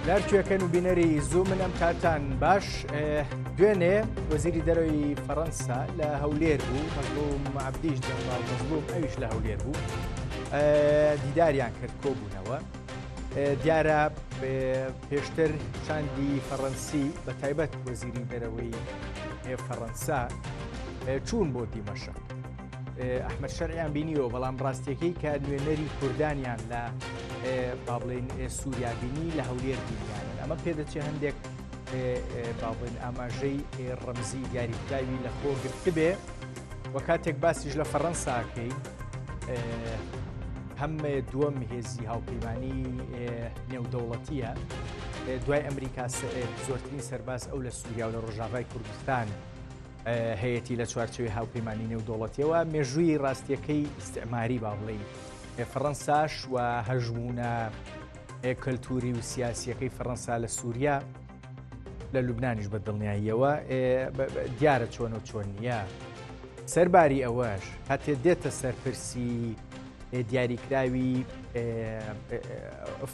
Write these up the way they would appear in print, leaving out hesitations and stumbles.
لارچوەکەن و بینەری زوو منم کاتان باش دوێنێ وەزیری دەرەوەی فەڕەنسا لە هەولێر بوو مەزلوم عەبدیش جەنرال مەزلوم ئەویش لە هەولێر بوو دیداریان کرد کۆبوونەوە دیارە پێشتر شاندی فەڕەنسی بە تایبەت وەزیری دەرەوەی فەڕەنسا چوون بۆ دیمەشق ئەحمەد شەرعیان بینیەوە بەڵام ڕاستیەکەی کە نوێنەری کوردانیان لە با بڵێن سووریا بینی لە هەولێر بینیانن ئەمە پێدەچێت هەندێک با بڵێن ئاماژەی ڕەمزی دیاریکراوی لە خۆ گرتبێ وە کاتێک باسیش لە فەڕەنساکەی هەم دووەم هێزی هاوپەیمانی نێودەوڵەتیە دوای ئەمریکا زۆرترین سەرباز ئەو لە سووریا و لە ڕۆژاوای کوردستان هەیەی لە چوارچەوەی هاوپەیمانی نێودەوڵەتیەوە مێژووی ڕاستیەکەی ئیستعماری با بڵێن فەڕەنساش و هەژمونە کەلتوری و سیاسیەکەی فەڕەنسا لە سووریا لە لوبنانیش بە دڵنیاییەوە دیارە چۆن و چۆن نییە سەرباری ئەوەش هەتێ دێتە سەرپرسی دیاریکراوی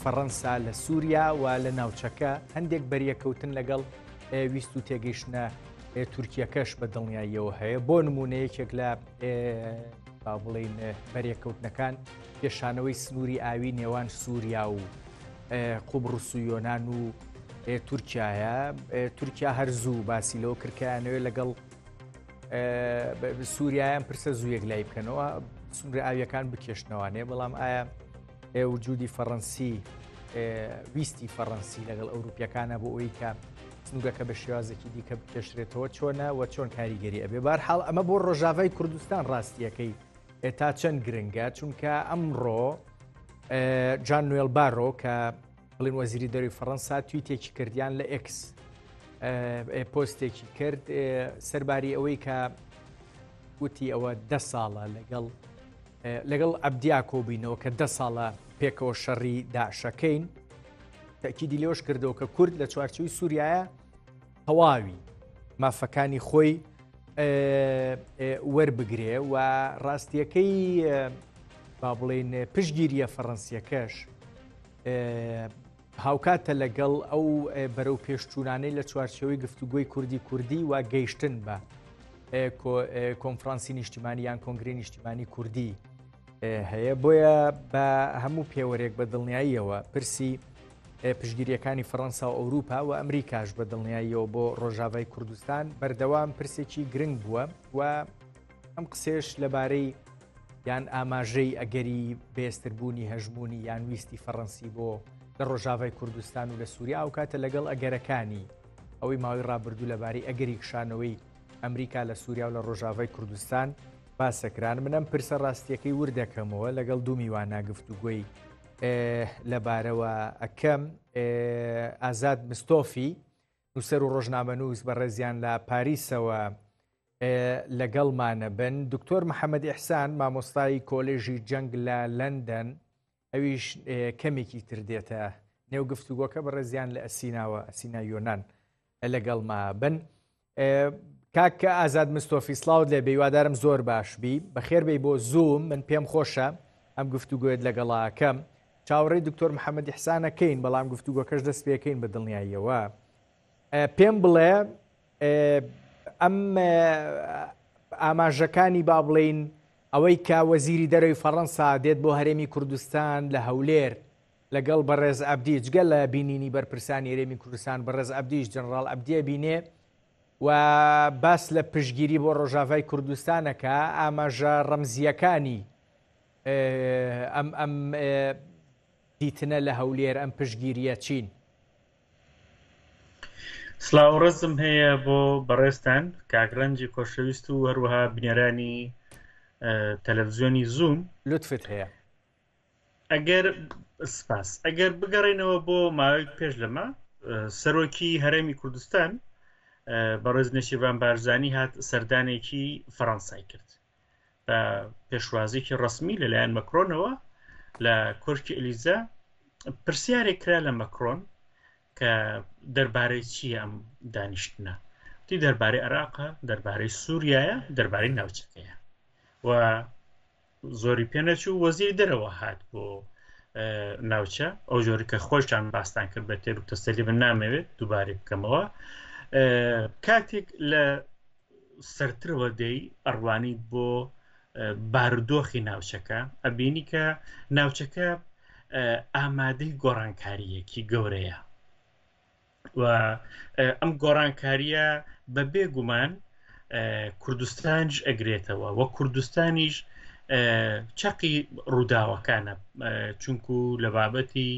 فەڕەنسا لە سووریا و لە ناوچەکە هەندێک بەریەکەوتن لەگەڵ ویست و تێگەیشتنە تورکیەکەش بە دڵنیاییەوە هەیە بۆ نمونەیەکێک لە با بڵێن بەریەکەوتنەکان پێشانەوەی سنووری ئاوی نێوان سووریا و قوبڕوس و یۆنان و تورکایە تورکیا هەرزوو باسی لەوە کردکیانەوەی لەگەڵ سووریایان پرسە زوویەک لای بکەنەوە سنووری ئاویەکان بکێشنەوانێ بەڵام ئایا وجودی فەڕەنسی ویستی فەڕەنسی لەگەڵ ئەوروپیەکانە بۆ ئەوەی کە سنوورەکە بە شێوازێکی دیکە بکێشرێتەوە چۆنە و چۆن کاریگەری ئەبێ بارحاڵ ئەمە بۆ ڕۆژاوای کوردستان ڕاستیەکەی تا چەند گرنگە چونکە ئەمڕۆ جان نوێل بارۆ کە بڵێن وەزیری دەرەوەی فەڕەنسا تویتێکی کردیان لە ئێکس پۆستێکی کرد سەرباری ئەوەی کە وتی ئەوە 10 ساڵە لەگەڵ ئەبدیا کۆبینەوە کە 10 ساڵە پێکەوە شەڕی داعشەکەین تاکیدی لێوەش کردەوە کە کورد لە چوارچەوەی سووریایە تەواوی مافەکانی خۆی وەربگرێ و ڕاستیەکەی با بڵێن پشتگیریە فەڕەنسیەکەش هاوکاتە لەگەڵ ئەو بەرەو پێشچوونانەی لە چوارچەوەی گفتوگۆی کوردی و گەیشتن بە کۆنفرانسی نیشتیمانی یان کۆنگرەی نیشتیمانی کوردی هەیە بۆیە بە هەموو پێوەرێک بە دڵنیاییەوە پرسی پشتگیریەکانی فەڕەنسا و ئەوروپا و ئەمریکاش بە دڵنیاییەوە بۆ ڕۆژاوای کوردستان بەردەوام پرسێکی گرنگ بووە و ئەم قسێش لەبارەی یان ئاماژەی ئەگەری بێستربوونی هەژمونی یان ویستی فەڕەنسی بۆ لە ڕۆژاوای کوردستان و لە سووریا و کاتە لەگەڵ ئەگەرەکانی ئەوەی ماوەی ڕابردوو لەبارەی ئەگەری کشانەوەی ئەمریکا لە سووریا و لە ڕۆژاوای کوردستان باسەکران منەم پرسە ڕاستیەکەی وردەکەمەوە لەگەڵ دوو میوانە گفتوگۆی لەبارەوە ئەکەم ئازاد مستۆفی نووسەر و ڕۆژنامەنووس بە ڕێزیان لە پاریسەوە لەگەڵمانە بن دکتۆر محەممەد ئیحسان مامۆستای کۆلێژی جەنگ لە لەندەن ئەویش کەمێکی تردێتە نێو گفتوگۆکە بە ڕێزیان لە ئەسیناوە ئەسینا یۆنان لەگەڵما بن کاکە ئازاد مستۆفی سلااوت لێ بێوادارم زۆر باشبی بەخێربەی بۆ زووم من پێم خۆشە ئەم گفتوگوێت لەگەڵاکەم چاوەڕێی دکتۆر محەممەد ئیحسانەکەین بەڵام گفتوگۆکەش دەست پێکەین بە دڵنیاییەوە پێم بڵێ ئەم ئاماژەکانی با بڵین ئەوەی کە وەزیری دەرەوەی فەڕەنسا دێت بۆ هەرێمی کوردستان لە هەولێر لەگەڵ بەڕێز عەبدی جگە لە بینینی بەرپرسانی هەرێمی کوردستان بەڕێز عەبدیش جەنەڕاڵ عەبدیە بینێ و باس لە پشتگیری بۆ ڕۆژاوای کوردستانەکە ئاماژە ڕەمزیەکانی ئەم دیتنە لە هەولێر ئەم پشتگیریە چین سلااو ڕزم هەیە بۆ بەڕێستان کاکرەنجی خۆشەویست و هەروەها بنێرانی تەلەڤیزیۆنی زووم لوتفت هەیە ئەگەر سپاس ئەگەر بگەڕێنەوە بۆ ماوەیەک پێش لەمە سەرۆکی هەرێمی کوردستان بەڕێز نەشیروان بارزانی هات سەردانێکی فەڕەنسای کرد بە پێشوازێکی ڕسمی لەلایەن مەکرۆنەوە لە کۆرکی ئەلیزا پرسیارێک کرا لە مەکرۆن کە دەربارەی چیە ئەم دانیشتنە تی دەربارەی عێراقە دەربارەی سووریایە دەربارەی ناوچەکەیە و زۆری پێنەچوو وەزیری دەرەوە هات بۆ ناوچە ئەو جۆری کە خۆشیان باستان کرد بە تێر و تەسەلی بن نامەوێت دووبارێ بکەمەوە کاتێک لە سەرترەوە دەی ئەڕوانیت بۆ بارودۆخی ناوچەکە ئەبینی کە ناوچەکە ئامادەی گۆڕانکاریەکی گەورەیە و ئەم گۆڕانکاریە بە بێگومان کوردستانیش ئەگرێتەوە وە کوردستانیش چەقی ڕووداوەکانە چونکو لە بابەتی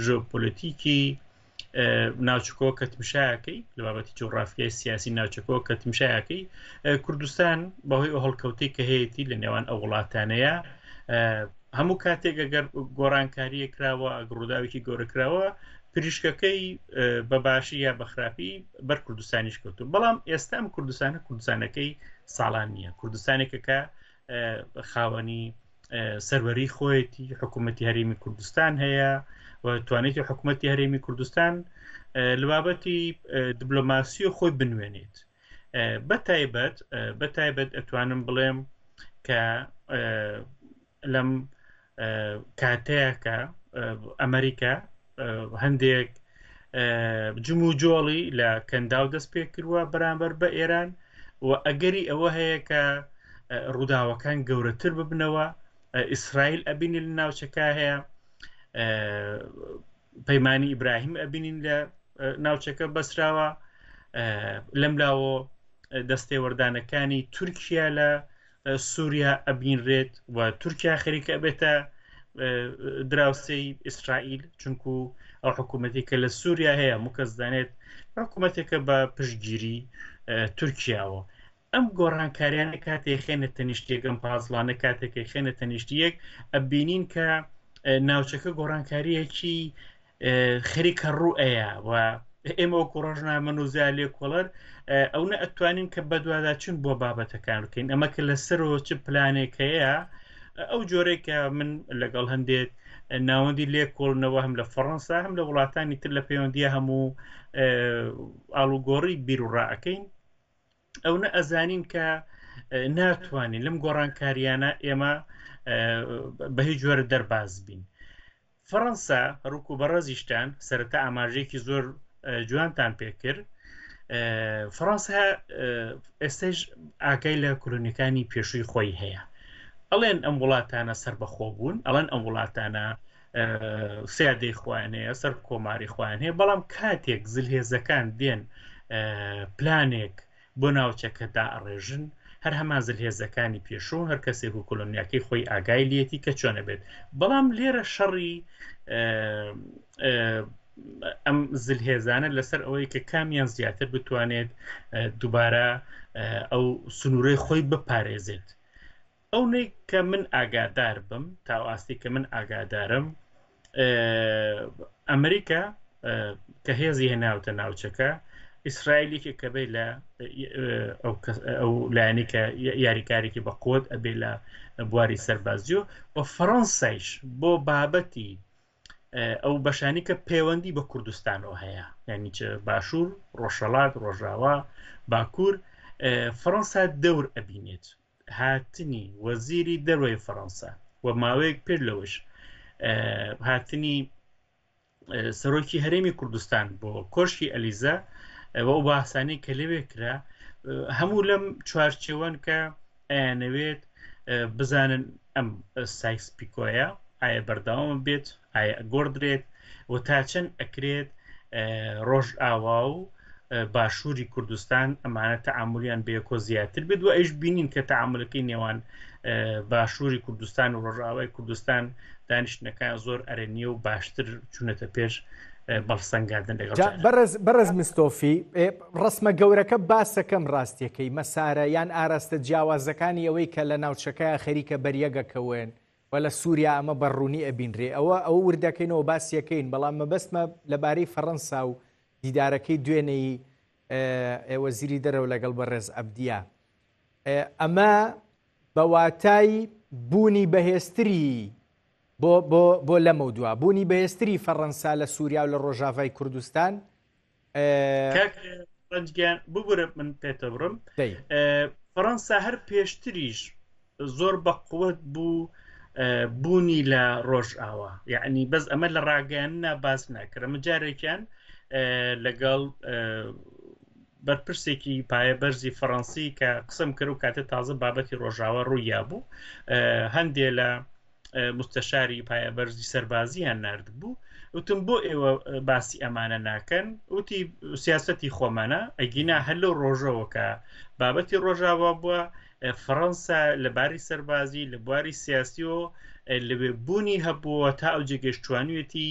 ژۆپۆلیتیکی ناوچەکەوە کە تمشایەکەی لە بابەتی جغرافیای سیاسی ناوچەکەەوە کە تمشایەکەی کوردستان بەهۆی ئەو هەڵکەوتەی کە هەیەی لە نێوان ئەو وڵاتانەیە هەموو کاتێک ئەگەر گۆڕانکاریە کراوە ڕووداوێکی گەورەکراوە پریشکەکەی بە باشی یا بەخراپی بەر کوردستانیش کەوتو بەڵام ئێستا ئەم کوردستانەکەی ساڵان نییە کوردستانێکەکە خاوەنی سەروەری خۆیەتی حکوومەتی هەرێمی کوردستان هەیە و توانێتی حکوومەتی هەرێمی کوردستان لە بابەتی دیپلۆماسی و خۆی بنوێنێت بەتایبەت ئەتوانم بڵێم کە لەم کاتەیەکە ئەمریکا هەندێک جم و جۆڵی لە کەنداو دەست پێ کردووە بەرامبەر بە ئێران و ئەگەری ئەوە هەیە کە ڕووداوەکان گەورەتر ببنەوە ئیسرائیل ئەبینی لە ناوچەکە هەیە پەیمانی ئیبراهیم ئەبینین لە ناوچەکە بەسراوە لەملاوە دەستێوەردانەکانی تورکیا لە سووریا ئەبینرێت و تورکیا خەریکە بێتە دراوسەی ئیسرائیل چونکو ئەو حکوومەتی کە لە سووریا هەیە موکەس دانێت حکوومەتێکە بە پشتگیری تورکیاوە ئەم گۆڕانکاریانە کاتێک خێنە تەنیشتێک ئەم پازڵانە کاتێکی خێنە تەنیشتیەک ئەبینین کە ناوچەکە گۆڕانکاریەکی خەریکە ڕوئەیە و ئێمە وەکو ڕۆژنامە نووزا لێ کۆڵەر ئەوە ئەتوانین کە بەدووادا چون بۆ بابەتەکان بکەین ئەمە کە لەسەرەوە چ پلانێک هەیە ئەو جۆرێکە من لەگەڵ هەندێک ناوەندی لێ کۆڵنەوە هەم لە فەڕەنسا هەم لە وڵاتانی تر لە پەیوەندیە هەموو ئاڵوگۆڕی بیرروڕائەکەین ئەوە ئەزانین کە ناتوانین لەم گۆڕانکاریانە ئێمە بە هیچ جۆرە دەرباز بین فەڕەنسا ڕووکو بەڕەزیشتان سەرەتا ئاماژەیەکی زۆر جوانتان پێکرد فەڕەنسا ئێستاش ئاگای لە کۆلۆنیەکانی پێشووی خۆی هەیە ئەڵێن ئەم وڵاتانە سەربەخۆ بوون ئەڵێن ئەم وڵاتانە سیادەی خۆیان هەیە سەر کۆماری خۆیان هەیە بەڵام کاتێک زلهێزەکان دێن پلانێک بۆ ناوچەکەدا ئەڕێژن هەر هەمان زلهێزەکانی پێشوو هەر کەسێک و کۆلۆنیاکەی خۆی ئاگای لێتی کە چۆنە بێت بەڵام لێرە شەڕی ئەم زلهێزانە لەسەر ئەوەی کە کامیان زیاتر بتوانێت دووبارە ئەو سنوورەی خۆی بپارێزێت ئەو نەی کە من ئاگادار بم تاواستی کە من ئاگادارم ئەمریکا کە هێزی هێناوتە ناوچەکە ئیسرائیلێکی کە بێ لە ئەو لایەنی کە یاریکارێکی بە قوت ئەبێ لە بواری سەربازیۆ و فەڕەنسایش بۆ بابەتی ئەو بەشانی کە پەیوەندی بە کوردستانەوە هەیە یعنی چ باشوور ڕۆژهەڵات ڕۆژاوا باکوور فەڕەنسا دەور ئەبینێت هاتنی وەزیری دەروەی فەڕەنسا و ماوەیەک پێر لەوەش هاتنی سەرۆکی هەرێمی کوردستان بۆ کۆشکی ئەلیزە ئەو باسانی کە لەوێ کرا هەموو لەم چوارچێوەن کە ئەیانەوێت بزانن ئەم سایکس پیکۆیە ئایا بەردەوام بێت ئایا گۆڕدرێت و تا چەند ئەکرێت ڕۆژ ئاوا و باشووری کوردستان ئەمانە تەعاملیان بەیەکۆ زیاتر بێت و ئەیش بینین کە تەعاملەکەی نێوان باشووری کوردستان و ڕۆژئاوای کوردستان دانیشتنەکان زۆر ئەرێنیە و باشتر چوونەتە پێش بەڵسەنگاردن بەڕێز مستۆفی ڕسمە گەورەکە باسەکەم ڕاستیەکەی مەسارە یان ئاراستە جیاوازەکانی ئەوەی کە لە ناوچەکە خەریکە بەریەگەکەوێن و لە سووریا ئەمە بەڕوونی ئەبینرێ ئەوە وردەکەینەوە باسیەکەین بەڵام مەبەستمە لەبارەی فەڕەنسا و دیدارەکەی دوێنەی وەزیری دەرەوە لەگەڵ بەڕێز عەبدیە ئەمە بەواتای بوونی بەهێزتری بۆ لەمە دووە بوونی بەهێزتری فەڕەنسا لە سووریا و لە ڕۆژاوای کوردستان ببورە من پێتە بڕم فەڕەنسا هەر پێشتریش زۆر بە قووەت بوو بوونی لە ڕۆژئاوا یعنی بەس ئەمە لە ڕاگەیاننا باس ناکرێمە جارێکیان لەگەڵ بەرپرسێکی پایەبەرزی فەڕەنسی کە قسم کرد و کاتە تازە بابەتی ڕۆژاوە ڕوویا بوو هەندێ لە مستەشاری پایەبەرزی سەربازیان نردبوو وتم بۆ ئێوە باسی ئەمانە ناکەن وتی سیاسەتی خۆمانە ئەگینا هەر لەو ڕۆژەوە کە بابەتی ڕۆژاوە بووە فەڕەنسا لەباری سەربازی لە بواری سیاسیەوە لەوێ بوونی هەبووە تا ئەو جێگەشتوانیەتی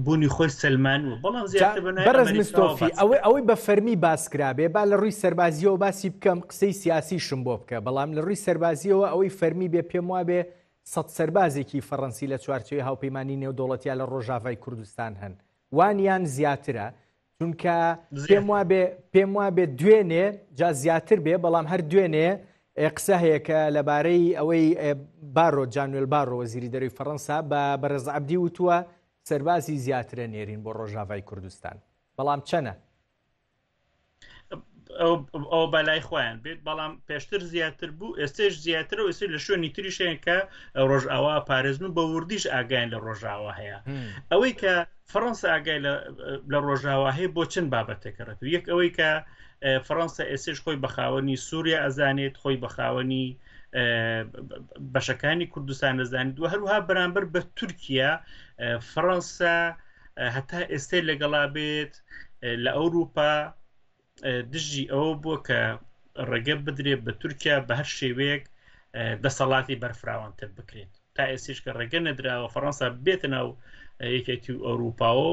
بوونی خۆی سلمان و بەڵام زیاتر بەرز مستۆفی ئەوەی بە فەرمی باسکرابێ با لە ڕووی سەربازیەوە باسی بکەم قسەی سیاسیشم بۆ بکە بەڵام لە ڕووی سەربازیەوە ئەوەی فەرمی بێ پێم وابێ 100 سەربازێکی فەڕەنسی لە چوارچێوەی هاوپەیمانی نێودوڵەتیە لە ڕۆژاوای کوردستان هەن وانیان زیاترە چونکە پێم وابێ دوێنێ جا زیاتر بێ بەڵام هەر دوێنێ قسە هەیە کە لەبارەی ئەوەی بارۆ جانوێل بارۆ وەزیری دەروی فەڕەنسا بە بەرز عەبدی وتووە سەربازی زیاترە نێرین بۆ ڕۆژاوای کوردستان بەڵام چەنە ئەو بەلای خۆیان بێت بەڵام پێشتر زیاتر بوو ئێستش زیاتر و ئێستا لە شوێنی تریشێن کە ڕۆژئاوا پارێزن و بە وردیش ئاگایان لە ڕۆژئاوا هەیە ئەوەی کە فەڕەنسا ئاگای لە ڕۆژئاوا هەیە بۆ چەند بابەتێکەڕێت یەک ئەوەی کە فەڕەنسا ئێستش خۆی بەخاوەنی سووریا ئەزانێت خۆی بەخاوەنی بەشەکانی کوردستان دەزانێت و هەروها بەرامبەر بە تورکیا فەڕەنسا هەتا ئێستا لەگەڵا بێت لە ئەوروپا دژی ئەوە بووە کە ڕێگە بدرێت بە تورکیا بە هەر شێوەیەک دەسەڵاتی بەرفراوانتر بکرێت تا ئێستش کە ڕێگە نەدراوە فەڕەنسا بێتە ناو یەکێتی ئەوروپاوە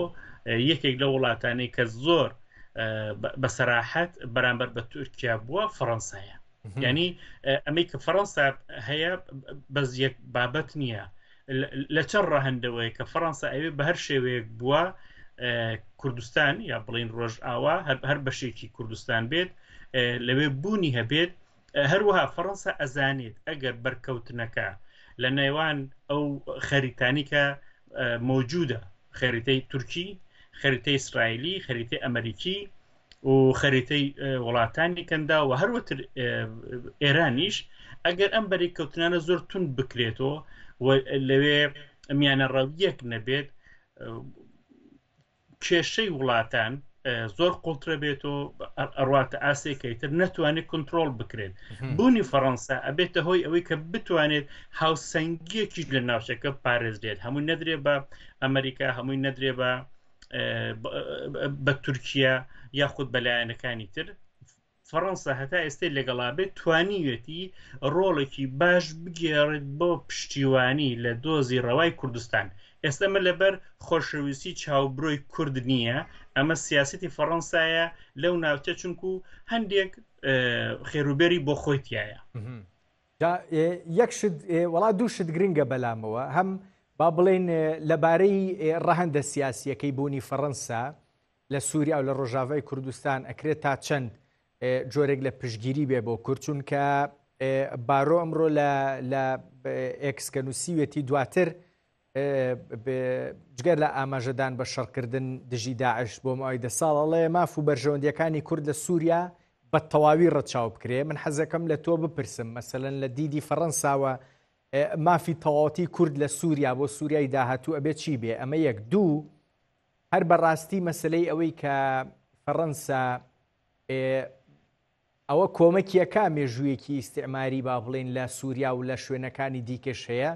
یەکێک لە وڵاتانەی کە زۆر بەسەراحەت بەرامبەر بە تورکیا بووە فەڕەنسایە یعنی ئەمەی کە فەڕەنسا هەیە بەس یەک بابەت نییە لە چەند ڕاهەندەوەی کە فەڕەنسا ئەوێ بە هەر شێوەیەک بووە کوردستان یا بڵین ڕۆژئاوا هەر بەشێکی کوردستان بێت لەوێ بوونی هەبێت هەروەها فەڕەنسا ئەزانێت ئەگەر بەرکەوتنەکە لە نێوان ئەو خەریتانی کە مۆجودە خەریتەی تورکی خەریتەی ئیسرائیلی خەریتەی ئەمریکی و خەریتەی وڵاتانی کەندا و هەروەتر ئێرانیش ئەگەر ئەم بەریکەوتنانە زۆر تون بکرێتەوە و لەوێ میانە ڕەویەک نەبێت کێشەی وڵاتان زۆر قوڵترە بێت و ئەڕواتە ئاسێکەیتر نەتوانێت کنترۆل بکرێت بوونی فەڕەنسا ئەبێتە هۆی ئەوەی کە بتوانێت هاوسەنگیەکیش لە ناوچەکە پارێزرێت هەمووی نەدرێ بە ئەمریکا هەمووی نەدرێ بە تورکیا یاخود بەلایەنەکانی تر فەڕەنسا هەتا ئێستا لەگەڵا بێت توانیوێتی ڕۆڵێکی باش بگێڕێت بۆ پشتیوانی لە دۆزی ڕەوای کوردستان ئێستەمە لەبەر خۆشەویستی چاوبڕۆی کورد نییە ئەمە سیاسەتی فەڕەنسایە لەو ناوچە چونکو هەندێک خێروبەری بۆ خۆیتیایە یەکشت وڵا دووشت گرنگە بەلامەوە هەم با بڵێن لەبارەی ڕەهەندە سیاسیەکەی بوونی فەڕەنسا لە سووریا و لە ڕۆژاوای کوردستان ئەکرێت تا چەند جۆرێک لە پشگیری بێ بۆ کورد چونکە بارۆ ئەمڕۆ لە ئێکسکەنووسیوێتی دواتر جگەر لە ئاماژەدان بە شەڕکردن دژی داعش بۆ ماوەی 10 ساڵ ئەڵێ ماف و بەرژەوەندیەکانی کورد لە سووریا بە تەواوی ڕەچاو بکرێ من حەزەکەم لە تۆ بپرسم مەسەلەن لە دیدی فەڕەنساوە مافی تەواوەتی کورد لە سووریا بۆ سووریای داهاتوو ئەبێت چی بێ ئەمە یەک دوو هەر بەڕاستی مەسلەی ئەوەی کە فەڕەنسا ئەوە کۆمەکیەکە مێژوویەکی ئیستیعماری با بڵێن لە سووریا و لە شوێنەکانی دیکەش هەیە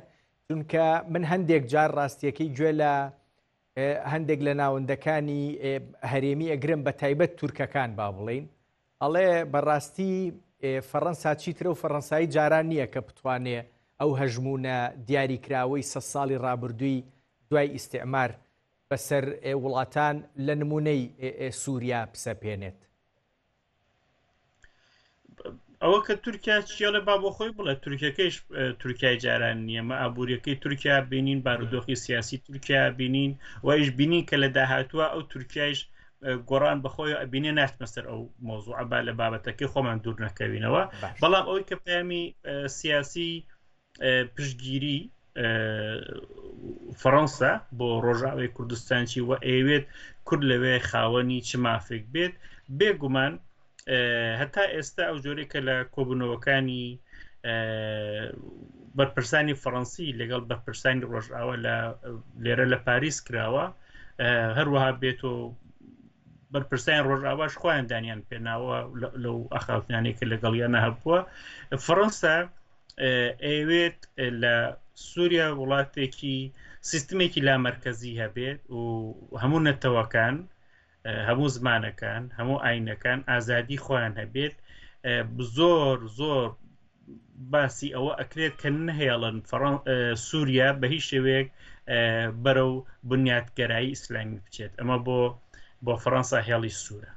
چونکە من هەندێک جار ڕاستیەکەی گوێ لە هەندێک لە ناوەندەکانی هەرێمی ئەگرم بە تایبەت تورکەکان با بڵێن ئەڵێ بەڕاستی فەڕەنسا چیترە و فەڕەنسایی جاران نییە کە بتوانێ ئەو هەژمونە دیاریکراوەی 100 ساڵی ڕابردووی دوای ئیستیعمار بەسەر وڵاتان لە نمونەی سووریا پسەپێنێت ئەوە کە تورکیا چیاڵە با بۆ خۆی بڵێت تورکیەکەیش تورکای جاران نییە مە ئابوووریەکەی تورکیا بینین بارودۆخی سیاسی تورکیا بینین وایش بینین کە لە داهاتووە ئەو تورکیایش گۆڕان بەخۆی ئەبینێ ناتمە سەر ئەو مۆزوع با لە بابەتەکەی خۆمان دوور نەکەوینەوە بەڵام ئەوەی کە پەیامی سیاسی پشتگیری فەڕەنسا بۆ ڕۆژاوای کوردستانچی و ئەوێت کورد لەوێ خاوەنی چ مافێک بێت بێگومان هەتا ئێستا ئەو جۆرێک کە لە کۆبوونەوەکانی بەرپرسانی فەڕەنسی لەگەڵ بەرپرسانی ڕۆژئاوا لێرە لە پاریس کراوە هەروەها بێت و بەرپرسانی ڕۆژئاواش خۆیان دانیان پێناوە لەو ئەخاوتنانێک کە لەگەڵیانە هەبووە فەڕەنسا ئەوێت لە سووریا وڵاتێکی سیستمێکی لامەرکەزی هەبێت و هەموو نەتەوەکان هەموو زمانەکان هەموو ئاینەکان ئازادی خۆیان هەبێت زۆر باسی ئەوە ئەکرێت کە نهێڵن سووریا بە هیچ شێوەیەک بەرەو بنیاتگەرایی ئیسلامی بچێت ئەمە بۆ فەڕەنسا هێڵی سوورە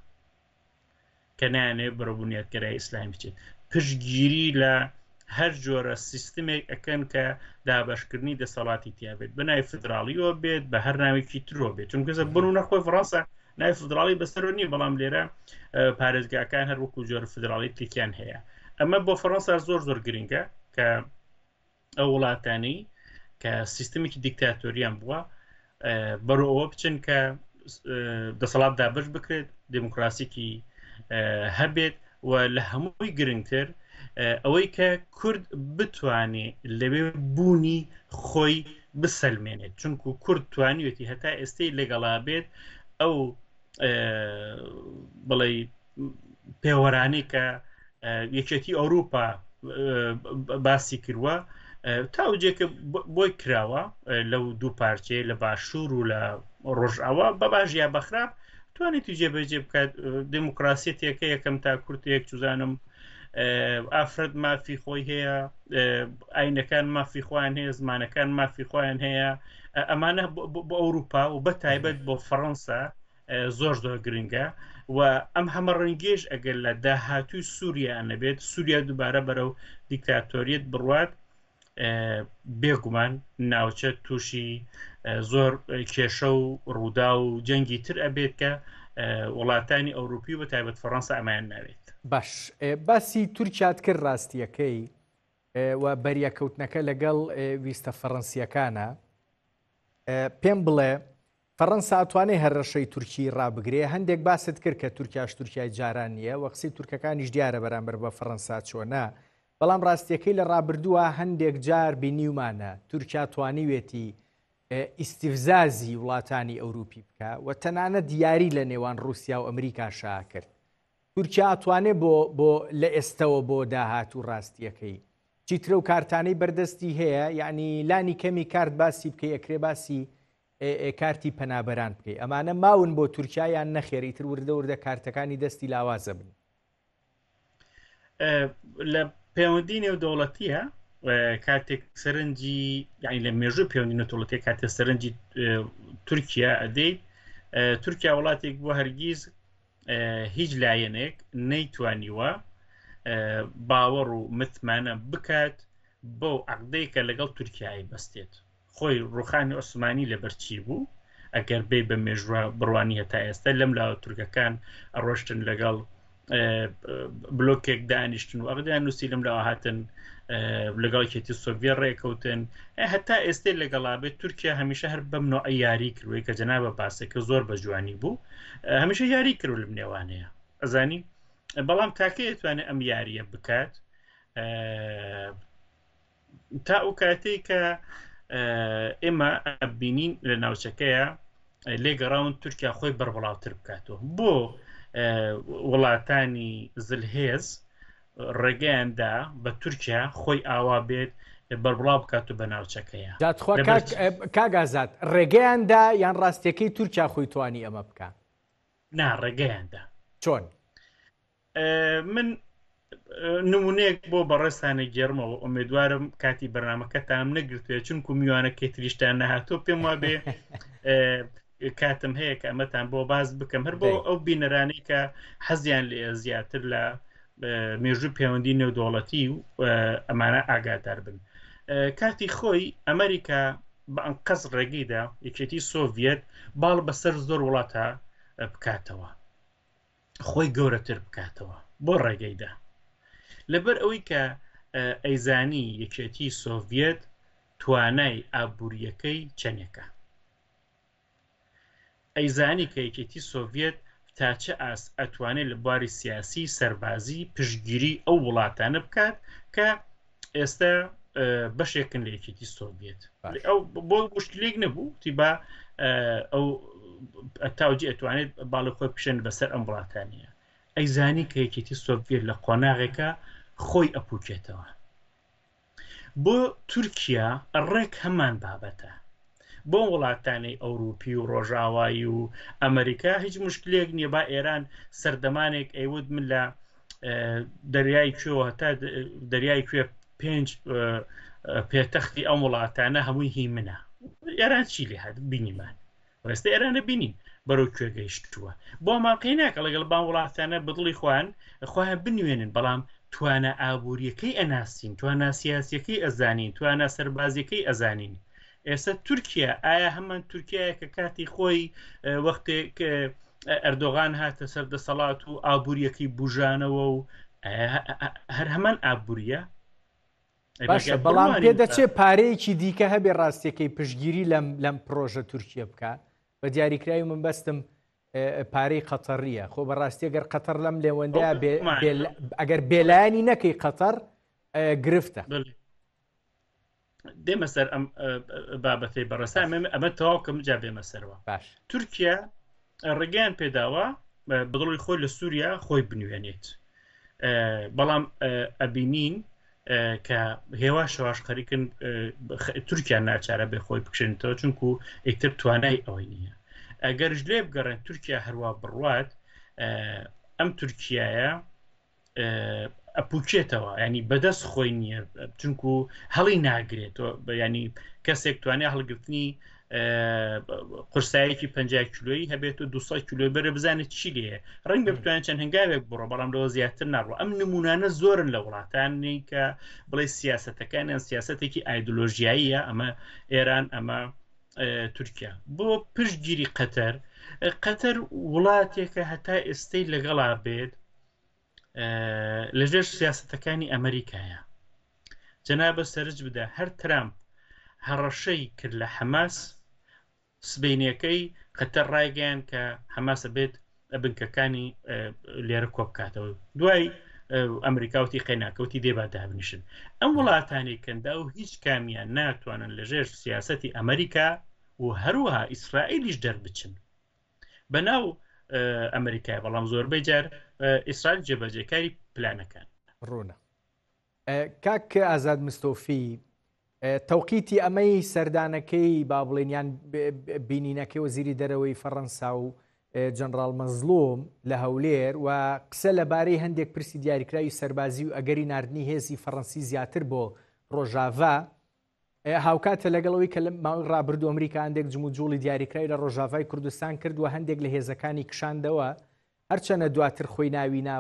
کە نایانێت بەرەو بنیاتگەرایی ئیسلامی بچێت پشتگیری لە هەر جۆرە سیستمێک ئەکەن کە دابەشکردنی دەسەڵاتی تیابێت بەناوی فدراڵیەوە بێت بە هەر ناوێکی ترۆ بێت چونکە بنوونە خۆی فەڕەنسا ناوی فدراڵی بەسەرۆ نیە بەڵام لێرە پارێزگاکان هەر وەکو جۆرە فدراڵی تێکیان هەیە ئەمە بۆ فەڕەنسا زۆر گرنگە کە ئەو وڵاتانی کە سیستمێکی دیکتاتۆریان بووە بەرەو ئەوە بچن کە دەسەڵات دابش بکرێت دموکراسیکی هەبێت و لە هەمووی گرنگتر ئەوەی کە کورد بتوانێت لەوێ بوونی خۆی بسەلمێنێت چونکو کورد توانیوێتی هەتا ئێستەی لەگەڵا بێت ئەو بڵێ پێوەرانی کە یەکێتی ئەوروپا باسی کردووە تاوجێکە بۆی کراوە لەو دوو پارچەیە لە باشوور و لە ڕۆژئاوا بە باش یا بەخراپ توانێتی جێبەجێ بکات دموکراسیەتێکە یەکەم تا کورتێک چوزانم ئافرەت مافی خۆی هەیە ئاینەکان مافی خۆیان هەیە زمانەکان مافی خۆیان هەیە ئەمانە بۆ ئەوروپا و بە تایبەت بۆ فەڕەنسا زۆر گرنگە و ئەم هەمە ڕەنگێش ئەگەر لە داهاتووی سووریا نەبێت سووریا دووبارە بەرەو دیکتاتۆریەت بڕوات بێگومان ناوچە تووشی زۆر کێشە و ڕوودا و جەنگی تر ئەبێت کە وڵاتانی ئەوروپی و بە تایبەت فەڕەنسا ئەمایان ناوێت باش باسی تورکیات کرد ڕاستیەکەی و بەریەکەوتنەکە لەگەڵ ویستە فەڕەنسیەکانە پێم بڵێ فەڕەنسا ئەتوانێت هەر ڕەشەی تورکی ڕابگرێ هەندێک باست کرد کە تورکیاش تورکیای جاران نییە و قسەی تورکەکانیش دیارە بەرامبەر بە فەڕەنسا چۆنە بەڵام ڕاستیەکەی لە ڕابردووە هەندێک جار بینیومانە تورکیا توانیوێتی ئیستیفزازی وڵاتانی ئەوروپی بکە و تەنانەت دیاری لە نێوان رووسیا و ئەمریکاشا کرد تورکیا ئەتوانێت بۆ لە ئێستەوە بۆ داهات و ڕاستیەکەی چیترە و کارتانەی بەردەستی هەیە یعنی لانی کەمی کارت باسی بکەی ئەکرێ باسی کارتی پەنابەران بکەی ئەمانە ماون بۆ تورکیایان نەخێری تر وردە کارتەکانی دەستی لاوازە بن لە پەیوەندی نێودەوڵەتیە کاتێک سەرنجی یعنی لە مێژوو پەیوەندی نێودەوڵەتی کاتێک سەرنجی تورکیا ئەدەیت تورکیا وڵاتێک بووە هەرگیز هیچ لایەنێک نەیتوانیوە باوەڕ و متمانە بکات بۆ عەقدەی کە لەگەڵ تورکیای بەستێت خۆی ڕوخانی عوسمانی لەبەرچی بوو ئەگەر بێ بە مێژووە بڕوانی هەتا ئێستا لەم لاوە تورکەکان ئەڕۆشتن لەگەڵ بلۆکێک دانیشتن و ئەغدیان نووسی لەم لاوە هاتن لەگەڵ کێتی سۆڤێت ڕێکەوتن هەتا ئێستێ لەگەڵا بێت تورکیا هەمیشە هەر بەم نوع یاری کردووی کە جەنابە باسێکە زۆر بە جوانی بوو هەمیشە یاری کردو لەم نێوانەیە ئەزانی بەڵام تاکە دەتوانێت ئەم یاریە بکات تا ئەو کاتێک کە ئێمە بینین لە ناوچەکەیە لێگەڕاون تورکیا خۆی بەربڵاوتر بکاتەوە بۆ وڵاتانی زلهێز ڕێگەیاندا بە تورکیا خۆی ئاوا بێت بەربڵاو بکات و بە ناوچەکەیە کاگازات ڕێگەیاندا یان ڕاستیەکەی تورکیا خۆی توانی ئەمە بکە نا ڕێگەیاندا چۆن من نمونەیەک بۆ بەڕێستانە گێرمەوە ئومێدوارم کاتی بەرنامەکەتان نەگرتوێت چونکو میوانەکەی تریشتان نەهاتۆ پێم وابێ کاتم هەیە کە ئەمەتان بۆ باز بکەم هەر بۆ ئەو بینەرانەی کە حەزیان لێ زیاتر لە مێژوو پەیوەندی نێودەوڵەتی و ئەمانە ئاگادار بن کاتی خۆی ئەمریکا بە ئەنقەس ڕێگەیدا یەکێتی سۆڤێت باڵ بەسەر زۆر وڵاتە بکاتەوە خۆی گەورەتر بکاتەوە بۆ ڕێگەیدا لەبەر ئەوەی کە ئەیزانی یەکێتی سۆڤێت توانای ئابوووریەکەی چەندێکە ئەیزانی کە یەکێتی سۆڤێت تاچە ئاس ئەتوانێت لە بواری سیاسی سەربازی پشتگیری ئەو وڵاتانە بکات کە ئێستا بەشێکن لە یەکێتی سۆڤێت ئەو بۆ گشتلێک نەبوو تیبا ئەو تاوجی ئەتوانێت باڵی خۆی پیشێن بەسەر ئەم وڵاتانیە ئەیزانی کە یەکێتی سۆڤێت لە قۆناغێکە خۆی ئەپوکێتەوە بۆ تورکیا ڕێک هەمان بابەتە بۆ وڵاتانی ئەوروپی و ڕۆژاوایی و ئەمریکا هیچ مشکلێک نییە با ئێران سەردەمانێک ئەیود من لە دەریای کوێوە تا دەریای کوێ 5 پێتەختی ئەم وڵاتانە هەمووی هی منە ئێران چی لێ هات بینیمان ڕێستا ئێرانە بینین بەرەو کوێ گەیشتووە بۆ ماقی ناکە لەگەڵ بان وڵاتانە بەدڵی خۆیان بنوێنن بەڵام توانە ئابوووریەکەی ئەناسین توانە سیاسیەکەی ئەزانین توانە سەربازیەکەی ئەزانین ئێستا تورکیا ئایا هەمان تورکایە کە کاتی خۆی وەختێک ئەردۆغان هاتە سەردەسەڵات و ئابوووریەکەی بژانەوە و هەر هەمان ئابوووریە باشە بەڵام پێدەچێت پارەیەکی دیکە هەبێ ڕاستیەکەی پشتگیری لەم پرۆژە تورکیە بکە بە دیاریکراوی من بەستم پارەی قەتەڕیە خۆ بەڕاستی ئەگەر قەتەر لەم لێوەندەیە ئەگەر بێلایانی نەکەی قەتەر گرفتە دێمە سەر ئەم بابەتەی بەڕێستا ئەمە تەواوکەم جا بێمە سەرەوە تورکیا ڕێگەیان پێداوە بەدڵی خۆی لە سووریا خۆی بنوێنێت بەڵام ئەبینین کە هێوا شەواش خەریکن تورکیا ناچارە بێ خۆی بکشێنێتەوە چونکو ئیتر توانای ئەوەی نییە ئەگەرش لێ بگەڕێن تورکیا هەروە بڕوات ئەم تورکیایە ئەپوچێتەوە ینی بەدەست خۆی نییە چونکو هەڵی ناگرێت ینی کەسێک توانێت هەڵگرتنی قورسایەکی 50 کیلۆیی هەبێت و 200 کیلۆ بەرە بزانێت چی لێە ڕنگ بە بتوانێت چەند هەنگاوێک بڕۆ بەڵام لەوە زیاتر ناڕوە ئەم نمونانە زۆرن لە وڵاتانی کە بڵێ سیاسەتەکانیان سیاسەتێکی ئایدۆلۆژیاییە ئەمە ئێران ئەمە تورکیا بۆ پشتگیری قەتەر وڵاتێکە هەتا ئێستەی لەگەڵا بێت لەژێر سیاسەتەکانی ئەمریکایە جەنابە سەرنج بدە هەر ترامپ هەڕەشەی کرد لە حەماس سبەینەکەی قەتەر ڕایگەیان کە حەماسە بێت بنکەکانی لێرە کۆ بکاتەوە دوای ئەمریکاوتی قەیناکەوتی دێباتە هەبنیشن ئەم وڵاتانی کەندا و هیچ کامیان ناتوانن لەژێر سیاسەتی ئەمریکا و هەروەها ئیسرائیلیش دەربچن بەناو ئەمریکای بەڵام زۆربەی جار ئیسرائیل جێبەجێکاری پلانەکان ڕوونە کاک ئازاد مستۆفی تەوقیتی ئەمەی سەردانەکەی با بڵێنیان بینینەکەی وەزیری دەرەوەی فەڕەنسا و جەنرال مەزلوم لە هەولێر و قسە لەبارەی هەندێک پرسی دیاریکراوی سەربازی و ئەگەری نردنی هێزی فەڕەنسی زیاتر بۆ ڕۆژاڤا هاوکاتە لەگەڵەوەی کە لە ماوەی ڕابردوو ئەمریکا هەندێک جموجوڵی دیاریکراوی لە ڕۆژاڤای کوردستان کرد و هەندێک لە هێزەکانی کشاندەوە هەرچەنە دواتر خۆی ناوینا